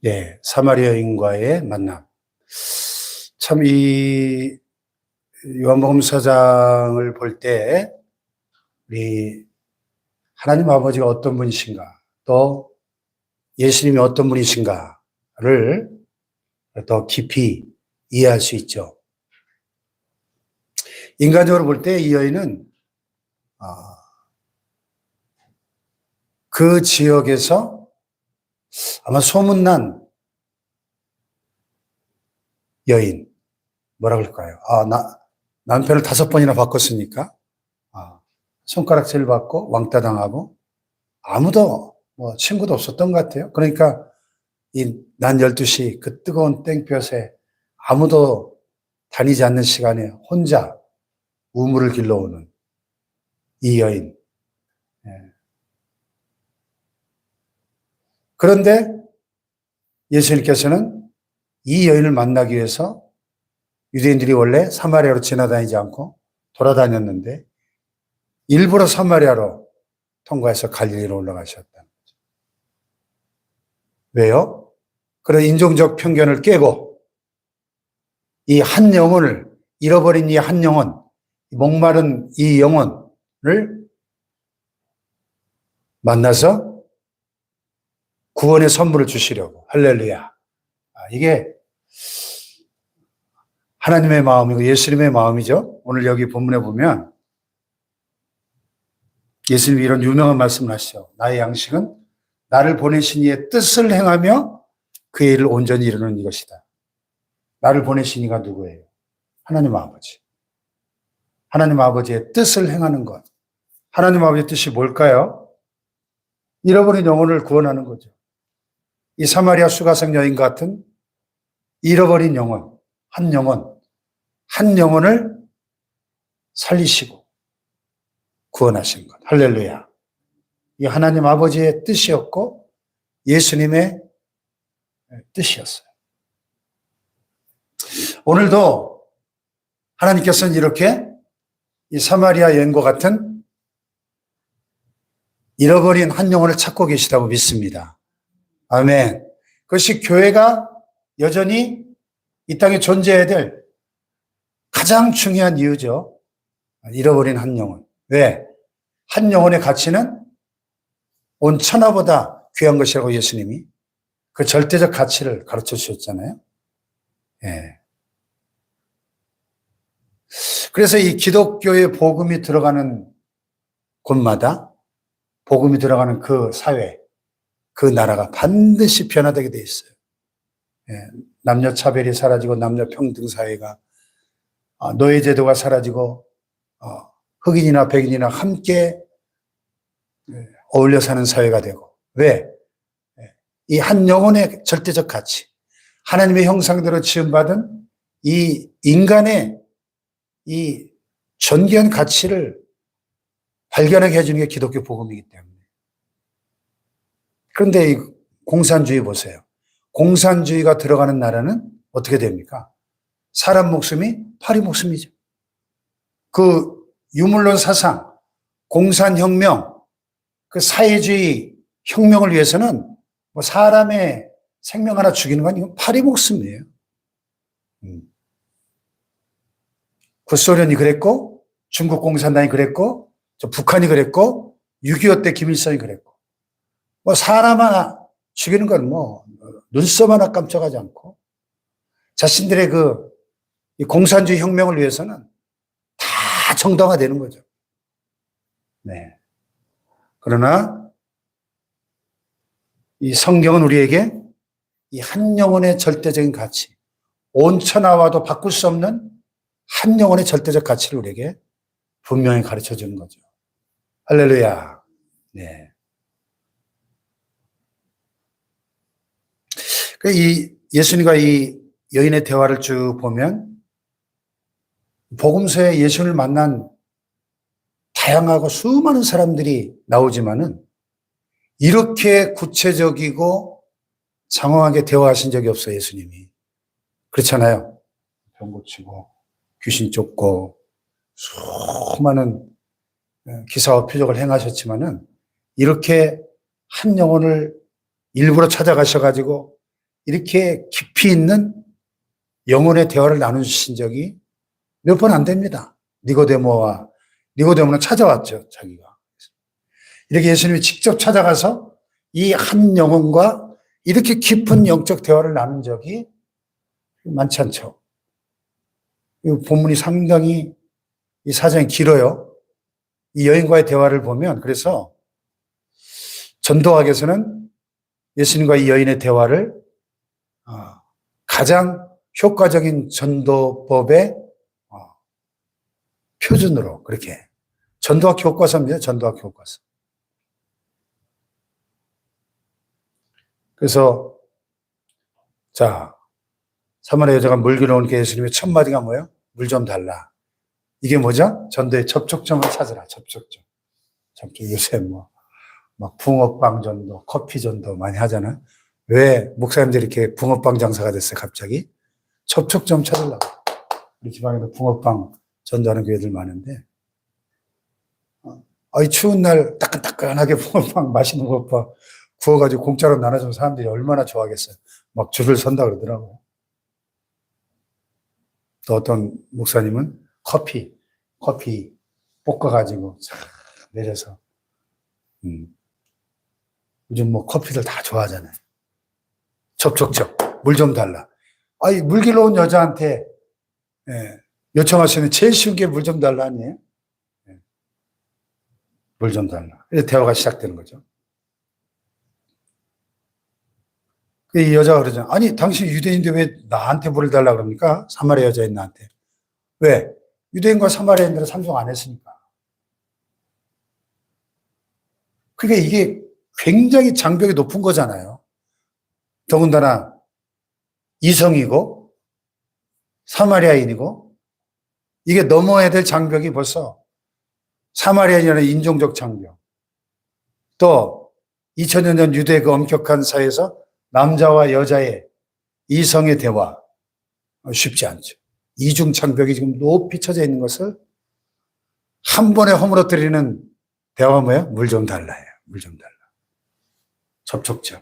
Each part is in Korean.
예, 사마리아 여인과의 만남. 참, 이 요한복음 4장을 볼 때, 우리 하나님 아버지가 어떤 분이신가, 또 예수님이 어떤 분이신가를 더 깊이 이해할 수 있죠. 인간적으로 볼 때 이 여인은 그 지역에서 아마 소문난 여인, 뭐라 그럴까요? 남편을 5번이나 바꿨으니까, 손가락질 받고 왕따 당하고, 아무도, 친구도 없었던 것 같아요. 그러니까, 난 12시 그 뜨거운 땡볕에 아무도 다니지 않는 시간에 혼자 우물을 길러오는 이 여인. 예. 그런데 예수님께서는 이 여인을 만나기 위해서 유대인들이 원래 사마리아로 지나다니지 않고 돌아다녔는데 일부러 사마리아로 통과해서 갈릴리로 올라가셨다는 거죠. 왜요? 그런 인종적 편견을 깨고 이 한 영혼을, 잃어버린 이 한 영혼, 목마른 이 영혼을 만나서 구원의 선물을 주시려고. 할렐루야. 이게 하나님의 마음이고 예수님의 마음이죠. 오늘 여기 본문에 보면 예수님이 이런 유명한 말씀을 하시죠. 나의 양식은 나를 보내신 이의 뜻을 행하며 그의 일을 온전히 이루는 이것이다. 나를 보내신 이가 누구예요? 하나님 아버지. 하나님 아버지의 뜻을 행하는 것. 하나님 아버지의 뜻이 뭘까요? 잃어버린 영혼을 구원하는 거죠. 이 사마리아 수가성 여인 같은 잃어버린 영혼, 한 영혼을 살리시고 구원하신 것. 할렐루야. 이 하나님 아버지의 뜻이었고 예수님의 뜻이었어요. 오늘도 하나님께서는 이렇게 이 사마리아 여인과 같은 잃어버린 한 영혼을 찾고 계시다고 믿습니다. 아멘. 그것이 교회가 여전히 이 땅에 존재해야 될 가장 중요한 이유죠. 잃어버린 한 영혼. 왜? 한 영혼의 가치는 온 천하보다 귀한 것이라고 예수님이 그 절대적 가치를 가르쳐 주셨잖아요. 예. 그래서 이 기독교의 복음이 들어가는 곳마다 복음이 들어가는 그 사회, 그 나라가 반드시 변화되게 돼 있어요. 예. 남녀 차별이 사라지고 남녀 평등 사회가 노예 제도가 사라지고 흑인이나 백인이나 함께 어울려 사는 사회가 되고. 왜? 이 한 영혼의 절대적 가치, 하나님의 형상대로 지음받은 이 인간의 이 존귀한 가치를 발견하게 해주는 게 기독교 복음이기 때문에. 그런데 이 공산주의 보세요. 공산주의가 들어가는 나라는 어떻게 됩니까? 사람 목숨이 파리 목숨이죠. 그 유물론 사상, 공산혁명, 그 사회주의 혁명을 위해서는 사람의 생명 하나 죽이는 건 이건 파리 목숨이에요. 구소련이 그랬고, 중국 공산당이 그랬고, 북한이 그랬고, 6.25 때 김일성이 그랬고, 사람 하나 죽이는 건 눈썹 하나 깜짝하지 않고, 자신들의 이 공산주의 혁명을 위해서는 다 정당화되는 거죠. 네. 그러나, 이 성경은 우리에게 이 한 영혼의 절대적인 가치, 온 천하와도 바꿀 수 없는 한 영혼의 절대적 가치를 우리에게 분명히 가르쳐 주는 거죠. 할렐루야. 네. 이 예수님과 이 여인의 대화를 쭉 보면 복음서에 예수님을 만난 다양하고 수많은 사람들이 나오지만은 이렇게 구체적이고 장황하게 대화하신 적이 없어요, 예수님이. 그렇잖아요. 병 고치고 귀신 쫓고 수많은 기사와 표적을 행하셨지만은 이렇게 한 영혼을 일부러 찾아가셔가지고 이렇게 깊이 있는 영혼의 대화를 나누신 적이 몇 번 안 됩니다. 니고데모는 찾아왔죠, 자기가. 이렇게 예수님이 직접 찾아가서 이 한 영혼과 이렇게 깊은 영적 대화를 나눈 적이 많지 않죠. 이 본문이 상당히 이 사정이 길어요. 이 여인과의 대화를 보면 그래서 전도학에서는 예수님과 이 여인의 대화를 가장 효과적인 전도법의 표준으로 그렇게 전도학 교과서입니다. 전도학 교과서. 그래서 자 사마리아 여자가 물 길어오니까 예수님의 첫 마디가 뭐예요? 물 좀 달라. 이게 뭐죠? 전도의 접촉점을 찾으라. 접촉점. 요새 막 붕어빵 전도, 커피 전도 많이 하잖아요. 왜 목사님들이 이렇게 붕어빵 장사가 됐어요, 갑자기? 접촉점 찾으려고. 우리 지방에도 붕어빵 전도하는 교회들 많은데, 이 추운 날 따끈따끈하게 붕어빵 맛있는 것 봐. 구워가지고 공짜로 나눠주면 사람들이 얼마나 좋아하겠어요. 막 줄을 선다 그러더라고요. 또 어떤 목사님은 커피 볶아가지고 내려서, 요즘 커피들 다 좋아하잖아요. 접촉점, 물 좀 달라. 물 길러 온 여자한테, 요청할 수 있는 제일 쉬운 게 물 좀 달라 아니에요? 물 좀 달라. 이제 대화가 시작되는 거죠. 이 여자가 그러죠. 아니, 당신 유대인인데 왜 나한테 물을 달라 그럽니까? 사마리아 여자인 나한테. 왜? 유대인과 사마리아인들은 상종 안 했으니까. 그러니까 이게 굉장히 장벽이 높은 거잖아요. 더군다나 이성이고 사마리아인이고 이게 넘어야 될 장벽이 벌써 사마리아인이라는 인종적 장벽. 또 2000여 년 유대의 그 엄격한 사회에서 남자와 여자의 이성의 대화 쉽지 않죠. 이중 장벽이 지금 높이 쳐져 있는 것을 한 번에 허물어뜨리는 대화가 뭐예요? 물 좀 달라요. 물 좀 달라. 접촉점.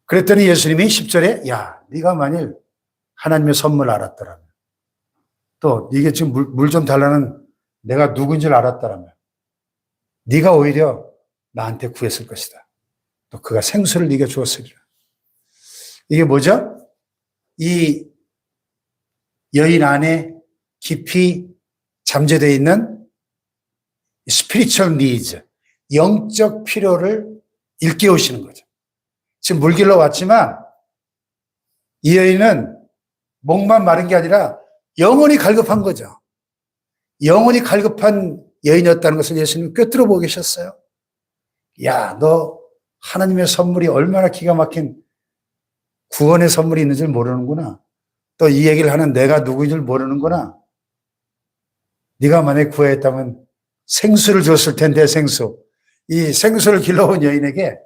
그랬더니 예수님이 10절에 야, 네가 만일 하나님의 선물을 알았더라면 또 이게 지금 물 좀 달라는 내가 누군지를 알았더라면 네가 오히려 나한테 구했을 것이다. 또 그가 생수를 네게 주었으리라. 이게 뭐죠? 이 여인 안에 깊이 잠재되어 있는 spiritual needs, 영적 필요를 일깨우시는 거죠. 지금 물 길러 왔지만 이 여인은 목만 마른 게 아니라 영혼이 갈급한 거죠. 영혼이 갈급한 여인이었다는 것을 예수님이 꿰뚫어 보고 계셨어요. 야, 너 하나님의 선물이 얼마나 기가 막힌 구원의 선물이 있는 줄 모르는구나. 또 이 얘기를 하는 내가 누구인 줄 모르는구나. 네가 만약에 구했다면 생수를 줬을 텐데 생수. 이 생수를 길러온 여인에게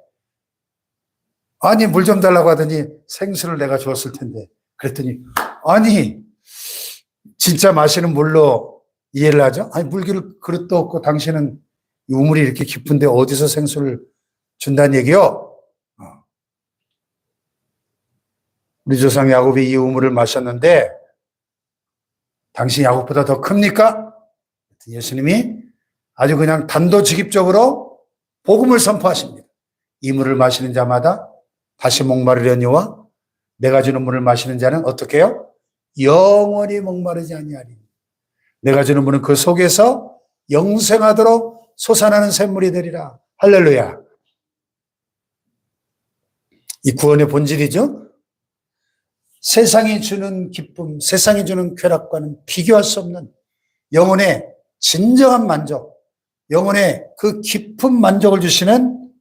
아니 물 좀 달라고 하더니 생수를 내가 줬을 텐데 그랬더니 아니 진짜 마시는 물로 이해를 하죠? 아니 물 그릇도 없고 당신은 우물이 이렇게 깊은데 어디서 생수를 준다는 얘기요? 우리 조상 야곱이 이 우물을 마셨는데 당신 야곱보다 더 큽니까? 예수님이 아주 그냥 단도직입적으로 복음을 선포하십니다. 이 물을 마시는 자마다 다시 목마르려니와 내가 주는 물을 마시는 자는 어떻게 해요? 영원히 목마르지 아니하리니 내가 주는 물은 그 속에서 영생하도록 솟아나는 샘물이 되리라. 할렐루야. 이 구원의 본질이죠. 세상이 주는 기쁨, 세상이 주는 쾌락과는 비교할 수 없는 영혼의 진정한 만족, 영혼의 그 깊은 만족을 주시는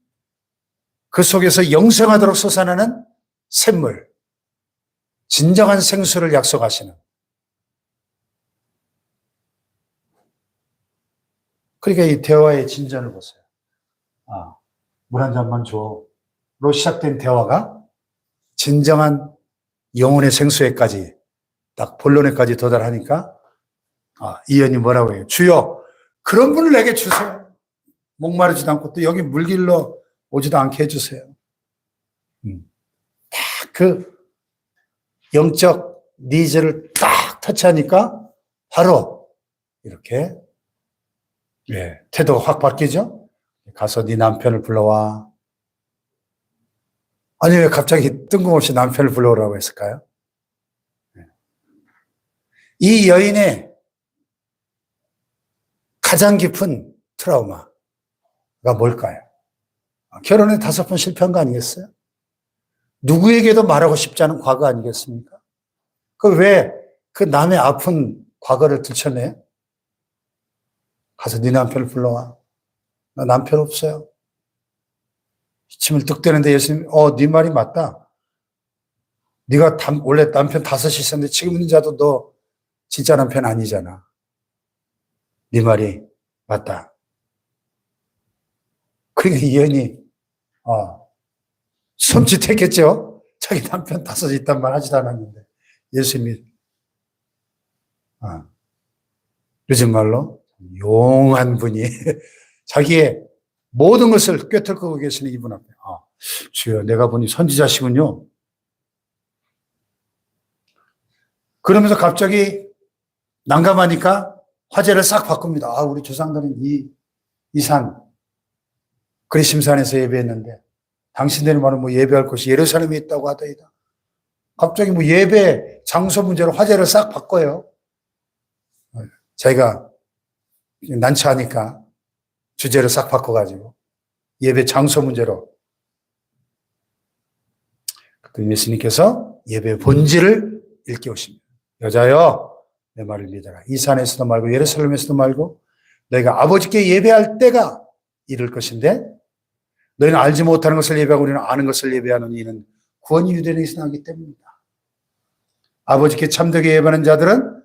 그 속에서 영생하도록 솟아나는 샘물, 진정한 생수를 약속하시는. 그러니까 이 대화의 진전을 보세요. 물 한 잔만 줘로 시작된 대화가 진정한 영혼의 생수에까지 딱 본론에까지 도달하니까 이 여인이 뭐라고 해요? 주여 그런 분을 내게 주세요. 목마르지도 않고 또 여기 물 길러 오지도 않게 해주세요. 그 영적 니즈를 딱 터치하니까 바로 이렇게 태도가 확 바뀌죠. 가서 네 남편을 불러와. 아니 왜 갑자기 뜬금없이 남편을 불러오라고 했을까요? 이 여인의 가장 깊은 트라우마가 뭘까요? 결혼에 5번 실패한 거 아니겠어요? 누구에게도 말하고 싶지 않은 과거 아니겠습니까? 왜 그 남의 아픈 과거를 들춰내요? 가서 네 남편을 불러와. 나 남편 없어요. 침을 뚝 떼는데 예수님, 네 말이 맞다. 네가 원래 남편 5이 있었는데 지금 있는 자도 너 진짜 남편 아니잖아. 네 말이 맞다. 그러니까 이 여인이 손짓했겠죠. 자기 남편 5 있단 말 하지도 않았는데 예수님이 요즘 말로 용한 분이 자기의 모든 것을 꿰뚫고 계시는 이분 앞에 주여 내가 보니 선지자시군요. 그러면서 갑자기 난감하니까 화제를 싹 바꿉니다. 우리 조상들은 이 산 그리심산에서 예배했는데 당신들이 말은 예배할 곳이 예루살렘에 있다고 하더이다. 갑자기 예배 장소 문제로 화제를 싹 바꿔요. 자기가 난처하니까 주제를 싹 바꿔가지고 예배 장소 문제로. 그때 예수님께서 예배의 본질을 일깨우십니다. 여자여 내 말을 믿어라. 이 산에서도 말고 예루살렘에서도 말고 너희가 아버지께 예배할 때가 이를 것인데 너희는 알지 못하는 것을 예배하고 우리는 아는 것을 예배하는 이는 구원이 유대인에게서 나기 때문이다. 아버지께 참되게 예배하는 자들은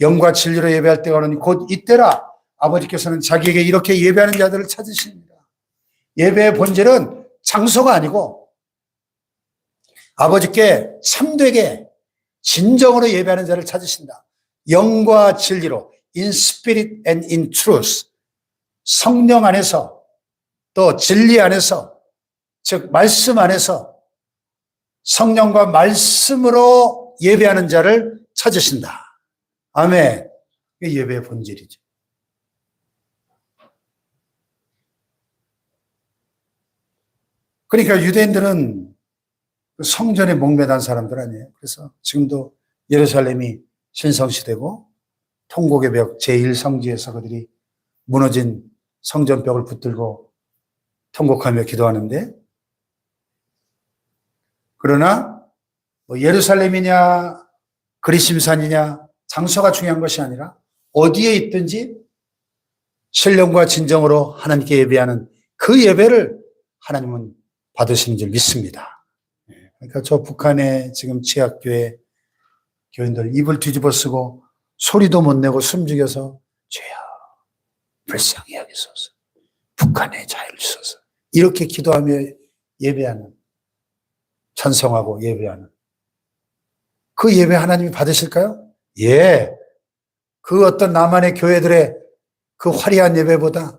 영과 진리로 예배할 때가 오느니 곧 이때라. 아버지께서는 자기에게 이렇게 예배하는 자들을 찾으십니다. 예배의 본질은 장소가 아니고 아버지께 참되게 진정으로 예배하는 자를 찾으신다. 영과 진리로 in spirit and in truth 성령 안에서 또 진리 안에서 즉 말씀 안에서 성령과 말씀으로 예배하는 자를 찾으신다. 아멘. 이게 예배의 본질이죠. 그러니까 유대인들은 성전에 목매단 사람들 아니에요. 그래서 지금도 예루살렘이 신성시되고 통곡의 벽 제1성지에서 그들이 무너진 성전벽을 붙들고 통곡하며 기도하는데, 그러나 예루살렘이냐 그리심산이냐 장소가 중요한 것이 아니라 어디에 있든지 신령과 진정으로 하나님께 예배하는 그 예배를 하나님은 받으시는 줄 믿습니다. 그러니까 저 북한의 지금 지하교회 교인들 입을 뒤집어 쓰고 소리도 못 내고 숨죽여서 주여 불쌍히 여기소서, 북한의 자유를 주소서 이렇게 기도하며 예배하는, 찬송하고 예배하는 그 예배 하나님이 받으실까요? 예. 그 어떤 남한의 교회들의 그 화려한 예배보다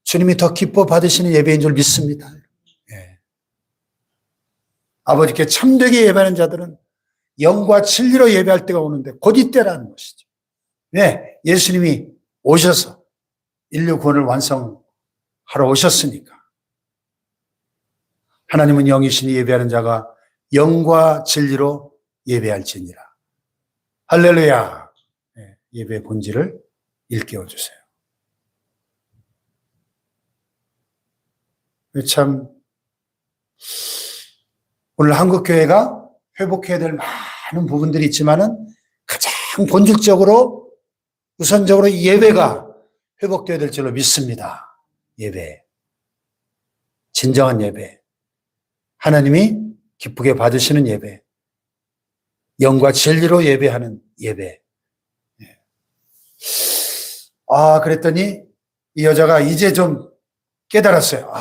주님이 더 기뻐 받으시는 예배인 줄 믿습니다. 예. 아버지께 참되게 예배하는 자들은 영과 진리로 예배할 때가 오는데 곧 이때라는 것이죠. 왜? 예수님이 오셔서 인류 구원을 완성하러 오셨으니까. 하나님은 영이시니 예배하는 자가 영과 진리로 예배할지니라. 할렐루야. 예배의 본질을 일깨워 주세요. 참 오늘 한국교회가 회복해야 될 많은 부분들이 있지만은 가장 본질적으로 우선적으로 예배가 회복되어야 될 줄로 믿습니다. 예배. 진정한 예배. 하나님이 기쁘게 받으시는 예배. 영과 진리로 예배하는 예배. 그랬더니 이 여자가 이제 좀 깨달았어요.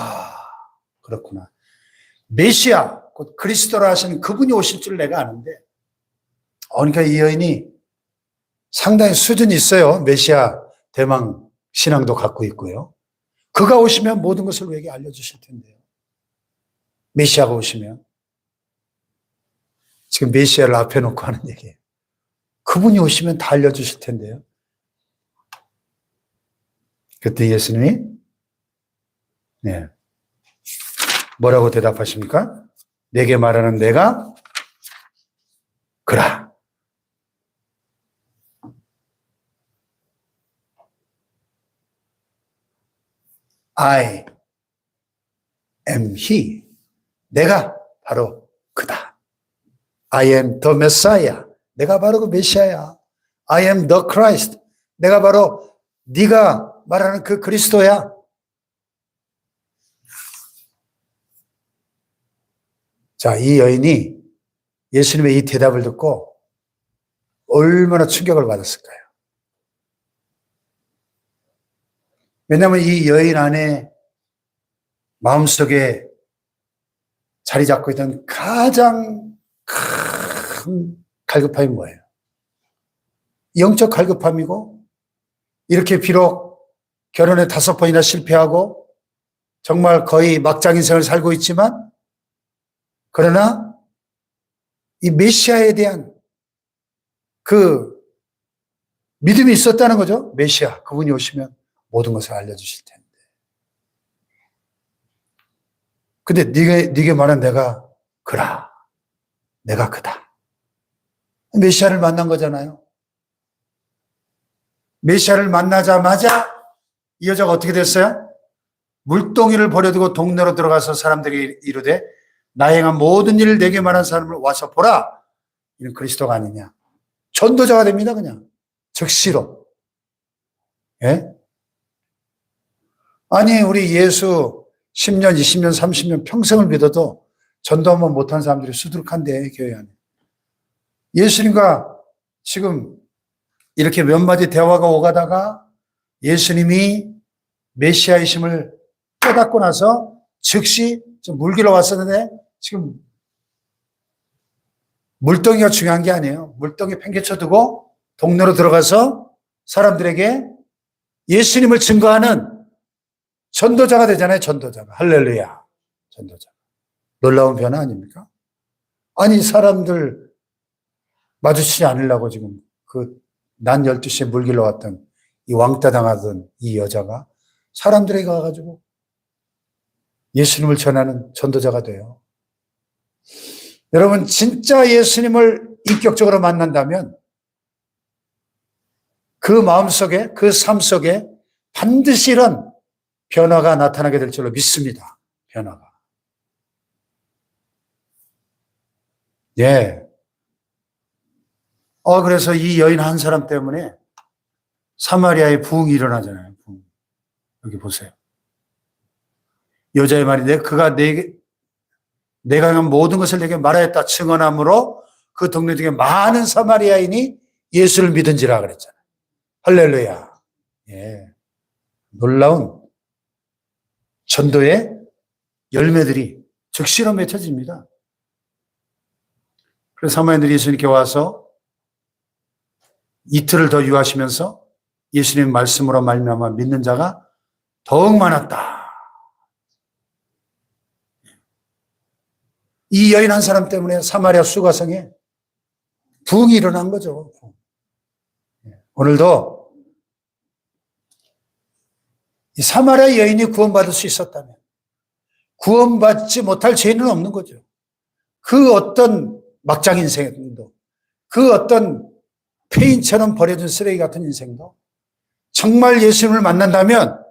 그렇구나. 메시아, 곧 그리스도라 하시는 그분이 오실 줄 내가 아는데. 그러니까 이 여인이 상당히 수준이 있어요. 메시아 대망 신앙도 갖고 있고요. 그가 오시면 모든 것을 우리에게 알려주실 텐데요. 메시아가 오시면. 지금 메시아를 앞에 놓고 하는 얘기예요. 그분이 오시면 다 알려주실 텐데요. 그때 예수님이 네. 뭐라고 대답하십니까? 내게 말하는 내가 그라. I am he. 내가 바로 그다. I am the Messiah. 내가 바로 그 메시아야. I am the Christ. 내가 바로 네가 말하는 그 그리스도야. 자, 이 여인이 예수님의 이 대답을 듣고 얼마나 충격을 받았을까요? 왜냐하면 이 여인 안에 마음속에 자리 잡고 있던 가장 큰 갈급함이 뭐예요? 영적 갈급함이고, 이렇게 비록 결혼에 5번이나 실패하고 정말 거의 막장 인생을 살고 있지만, 그러나 이 메시아에 대한 그 믿음이 있었다는 거죠. 메시아, 그분이 오시면 모든 것을 알려주실 텐데. 근데 네게 말한 내가 그라. 내가 그다. 메시아를 만난 거잖아요. 메시아를 만나자마자 이 여자가 어떻게 됐어요? 물동이를 버려두고 동네로 들어가서 사람들이 이르되 나의 행한 모든 일을 내게 말한 사람을 와서 보라. 이는 그리스도가 아니냐. 전도자가 됩니다. 그냥 즉시로. 예? 아니 우리 예수 10년, 20년, 30년 평생을 믿어도 전도 한번 못한 사람들이 수두룩한데 교회 안에. 예수님과 지금 이렇게 몇 마디 대화가 오가다가 예수님이 메시아이심을 깨닫고 나서 즉시 물기로 왔었는데 지금 물동이가 중요한 게 아니에요. 물동이 팽개쳐두고 동네로 들어가서 사람들에게 예수님을 증거하는 전도자가 되잖아요. 전도자가. 할렐루야. 전도자. 놀라운 변화 아닙니까? 아니 사람들 마주치지 않으려고 지금 난 12시에 물길로 왔던 이 왕따 당하던 이 여자가 사람들에게 가가지고 예수님을 전하는 전도자가 돼요. 여러분 진짜 예수님을 인격적으로 만난다면 그 마음속에 그 삶 속에 반드시 이런 변화가 나타나게 될 줄로 믿습니다. 변화가. 예. 그래서 이 여인 한 사람 때문에 사마리아에 부흥이 일어나잖아요. 부흥. 여기 보세요. 여자의 말이 그가 내가 한 모든 것을 내게 말하였다 증언함으로 그 동네 중에 많은 사마리아인이 예수를 믿은지라 그랬잖아요. 할렐루야. 예. 놀라운 전도의 열매들이 즉시로 맺혀집니다. 그래서 사마리아인들이 예수님께 와서 이틀을 더 유하시면서 예수님 말씀으로 말미암아 믿는 자가 더욱 많았다. 이 여인 한 사람 때문에 사마리아 수가성에 부흥이 일어난 거죠. 오늘도 이 사마리아 여인이 구원받을 수 있었다면 구원받지 못할 죄인은 없는 거죠. 그 어떤 막장 인생도, 그 어떤 폐인처럼 버려진 쓰레기 같은 인생도 정말 예수님을 만난다면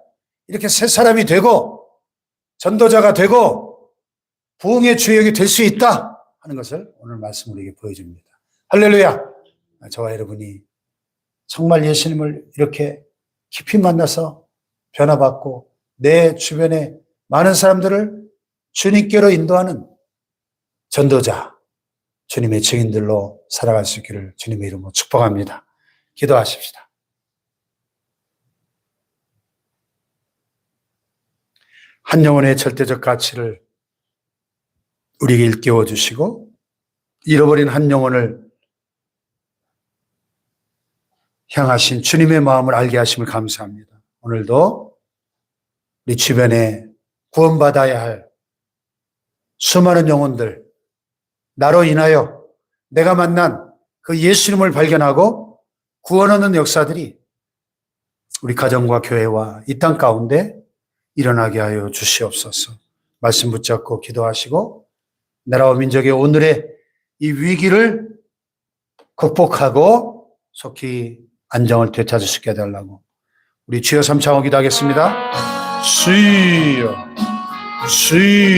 이렇게 새 사람이 되고 전도자가 되고 부흥의 주역이 될 수 있다 하는 것을 오늘 말씀 우리에게 보여줍니다. 할렐루야. 저와 여러분이 정말 예수님을 이렇게 깊이 만나서 변화받고 내 주변에 많은 사람들을 주님께로 인도하는 전도자, 주님의 증인들로 살아갈 수 있기를 주님의 이름으로 축복합니다. 기도하십시다. 한 영혼의 절대적 가치를 우리에게 일깨워 주시고 잃어버린 한 영혼을 향하신 주님의 마음을 알게 하심을 감사합니다. 오늘도 우리 주변에 구원받아야 할 수많은 영혼들, 나로 인하여 내가 만난 그 예수님을 발견하고 구원하는 역사들이 우리 가정과 교회와 이 땅 가운데 일어나게 하여 주시옵소서. 말씀 붙잡고 기도하시고 나라와 민족의 오늘의 이 위기를 극복하고 속히 안정을 되찾을 수 있게 해달라고 우리 주여 삼창호 기도하겠습니다. 주여 주여